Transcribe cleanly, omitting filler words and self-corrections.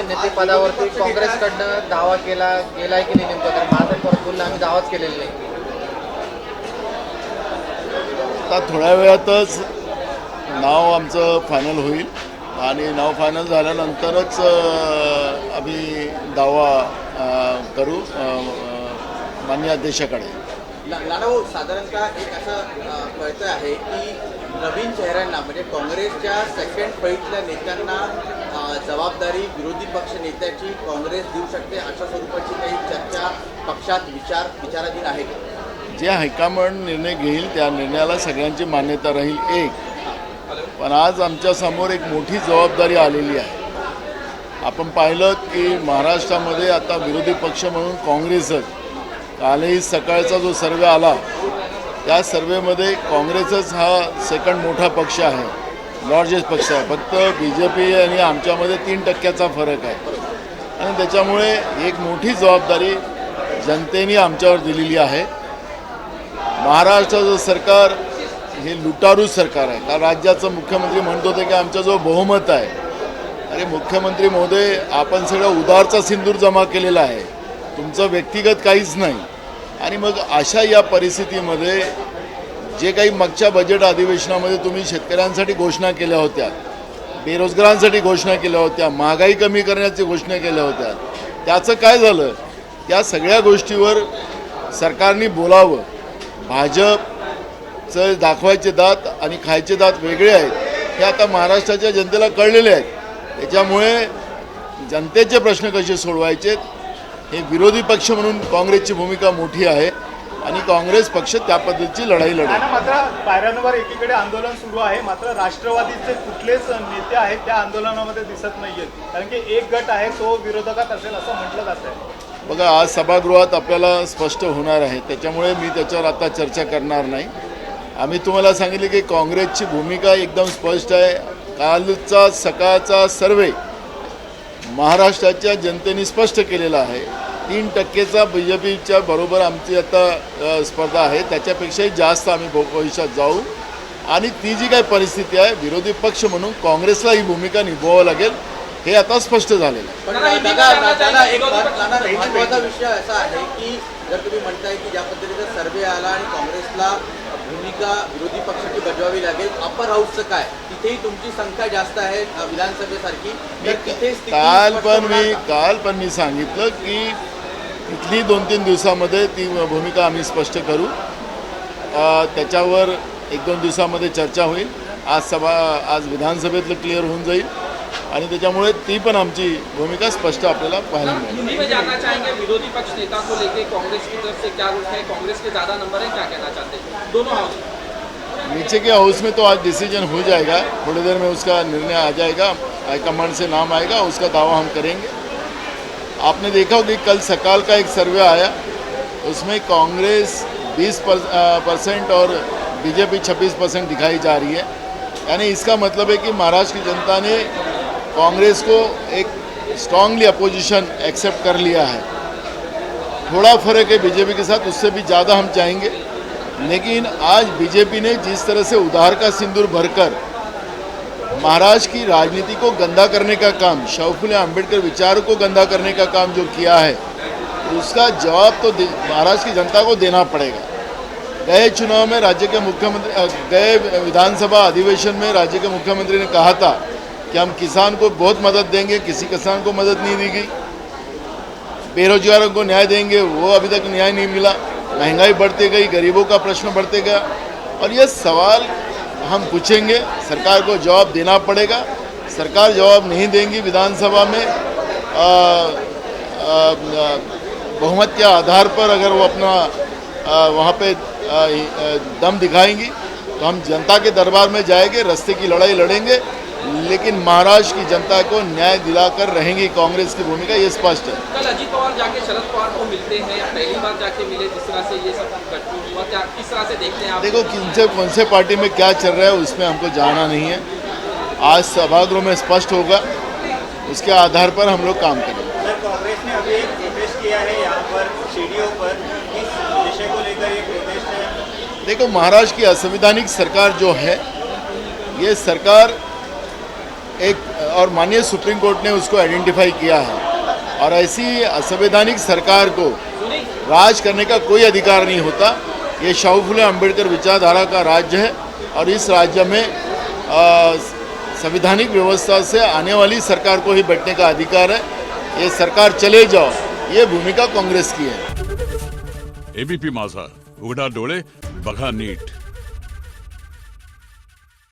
नेतेपदावरती काँग्रेसकडनं दावा केला गेलाय की नाही नेमकं? कारण माझं परत बोलणं आम्ही दावाच केलेला नाही. आता थोड्या वेळातच नाव आमचं फायनल होईल आणि नाव फायनल झाल्यानंतरच आम्ही दावा करू माननीय अध्यक्षाकडे. लाडाभाऊ, साधारणतः एक असं कळतं आहे की नवीन चेहऱ्यांना म्हणजे काँग्रेसच्या सेकंड फळीतल्या नेत्यांना जबाबदारी विरोधी पक्ष नेत्याची काँग्रेस देऊ शकते, अशा स्वरूपाची काही चर्चा पक्षात विचाराधीन आहे. जे हायकमांड निर्णय घेईल त्या निर्णयाला सगळ्यांची मान्यता राहील एक. पण आज आमच्यासमोर एक मोठी जबाबदारी आलेली आहे. आपण पाहिलं की महाराष्ट्रामध्ये आता विरोधी पक्ष म्हणून काँग्रेसच, कालही सकाळचा जो सर्वे आला त्या सर्वेमध्ये काँग्रेसच हा सेकंड मोठा पक्ष आहे, लार्जेस्ट पक्ष आहे. फक्त BJP आणि आमच्यामध्ये 3% फरक आहे. आणि त्याच्यामुळे एक मोठी जबाबदारी जनतेने आमच्यावर दिलेली आहे. महाराष्ट्राचं सरकार हे लुटारू सरकार आहे. कारण राज्याचं मुख्यमंत्री म्हणत होते की आमच्याजवळ बहुमत आहे. अरे मुख्यमंत्री महोदय, आपण सगळं उधारचा सिंदूर जमा केलेला आहे, तुमचं व्यक्तिगत काहीच नाही. आणि मग अशा या परिस्थितीमध्ये जे काही मागच्या बजेट अधिवेशनामध्ये तुम्ही शेतकऱ्यांसाठी घोषणा केल्या होत्या, बेरोजगारांसाठी घोषणा केल्या होत्या, महागाई कमी करण्याची घोषणा केल्या होत्या, त्याचं काय झालं? त्या सगळ्या गोष्टीवर सरकारने बोलावं. भाजपचं दाखवायचे दात आणि खायचे दात वेगळे आहेत हे आता महाराष्ट्राच्या जनतेला कळलेले आहेत. त्याच्यामुळे जनतेचे प्रश्न कसे सोडवायचे हे विरोधी पक्ष म्हणून काँग्रेसची भूमिका मोठी आहे आणि काँग्रेस पक्ष त्या पद्धतीची लढाई लढेल. मात्र पायऱ्यांवर एकीकडे आंदोलन सुरू आहे, मात्र राष्ट्रवादीचे कुठलेच नेते आहेत त्या आंदोलनामध्ये दिसत नाहीयेत. कारण की एक गट आहे तो विरोधकात असेल असं म्हटलं जात आहे. बघा, आज सभागृहात आपल्याला स्पष्ट होणार आहे, त्याच्यामुळे मी त्याच्यावर आता चर्चा करणार नाही. आम्ही तुम्हाला सांगितले की काँग्रेसची भूमिका एकदम स्पष्ट आहे. कालचा सकाळचा सर्वे महाराष्ट्राच्या जनतेने स्पष्ट केलेला आहे. 3%चा BJPच्या बरोबर आमची आता स्पर्धा आहे, त्याच्यापेक्षाही जास्त आम्ही भविष्यात जाऊ. आणि ती जी काही परिस्थिती आहे, विरोधी पक्ष म्हणून काँग्रेसला ही भूमिका निभवावं लागेल हे आता स्पष्ट झालेलं आहे. पण दादा एक महत्त्वाचा विषय असा आहे की जर तुम्ही म्हणताय की ज्या पद्धतीचा सर्वे आला आणि काँग्रेसला भूमिका विरोधी पक्षाची बजवावी लागेल, अपर हाऊसचं काय? तिथेही तुमची संख्या जास्त आहे विधानसभेसारखी, तर तिथे काल पण मी सांगितलं की इथली 2-3 दिवसामध्ये ती भूमिका आम्ही स्पष्ट करू. त्याच्यावर 1-2 दिवसामध्ये चर्चा होईल. आज विधानसभेतलं क्लिअर होऊन जाईल आणि त्याच्यामुळे ती पण आमची भूमिका स्पष्ट आपल्याला पाहायला मिळेल. मैं जानना चाहेंगे विरोधी पक्ष नेता को लेके कांग्रेस की तरफ से क्या रुख है, कांग्रेस के ज़्यादा नंबर है, क्या कहना चाहते हैं दोनों हाउस? नीचे के हाउस में तो आज डिसीजन हो जाएगा, थोड़ी देर में उसका निर्णय आ जाएगा, हाईकमांड से नाम आएगा, उसका दावा हम करेंगे. आपने देखा होगा कि कल सकाल का एक सर्वे आया, उसमें कांग्रेस 20% और BJP 26% दिखाई जा रही है. यानी इसका मतलब है कि महाराष्ट्र की जनता ने कांग्रेस को एक स्ट्रांगली अपोजिशन एक्सेप्ट कर लिया है. थोड़ा फर्क है BJP के साथ, उससे भी ज़्यादा हम चाहेंगे. लेकिन आज BJP ने जिस तरह से उधार का सिंदूर भरकर महाराष्ट्र की राजनीति को गंदा करने का काम, शौफुल्ला अंबेडकर विचारों को गंदा करने का काम जो किया है, उसका जवाब तो महाराष्ट्र की जनता को देना पड़ेगा. गए चुनाव में राज्य के मुख्यमंत्री, गए विधानसभा अधिवेशन में राज्य के मुख्यमंत्री ने कहा था कि हम किसान को बहुत मदद देंगे, किसी किसान को मदद नहीं दी गई. बेरोजगारों को न्याय देंगे, वो अभी तक न्याय नहीं मिला. महंगाई बढ़ती गई, गरीबों का प्रश्न बढ़ते गया. और ये सवाल हम पूछेंगे, सरकार को जवाब देना पड़ेगा. सरकार जवाब नहीं देंगी, विधानसभा में बहुमत के आधार पर अगर वो अपना वहाँ पे दम दिखाएंगी तो हम जनता के दरबार में जाएंगे, रास्ते की लड़ाई लड़ेंगे. लेकिन महाराष्ट्र की जनता को न्याय दिलाकर रहेंगी कांग्रेस की भूमिका, ये स्पष्ट है. कल अजीत पवार जाके शरद पवार को मिलते हैं, पहली बार जाके मिले, जिस तरह से ये सब घटना हुआ, क्या किस तरह से देखते हैं आप? देखो, कौन से पार्टी में क्या चल रहा है उसमें हमको जाना नहीं है. आज सभागृह में स्पष्ट होगा, उसके आधार पर हम लोग काम करेंगे. सर, कांग्रेस ने अभी एक प्रोटेस्ट किया है यहाँ पर सीढ़ियों पर, किस विषय को लेकर ये प्रोटेस्ट है? देखो, महाराष्ट्र की असंवैधानिक सरकार जो है, ये सरकार एक और माननीय सुप्रीम कोर्ट ने उसको आइडेंटिफाई किया है। और ऐसी असंवैधानिक सरकार को राज करने का कोई अधिकार नहीं होता। ये शाहू फुले अम्बेडकर विचारधारा का राज्य है और इस राज्य में संवैधानिक व्यवस्था से आने वाली सरकार को ही बैठने का अधिकार है। ये सरकार चले जाओ, ये भूमिका कांग्रेस की है। एबीपी माझा, उघडा डोळे बघा नीट।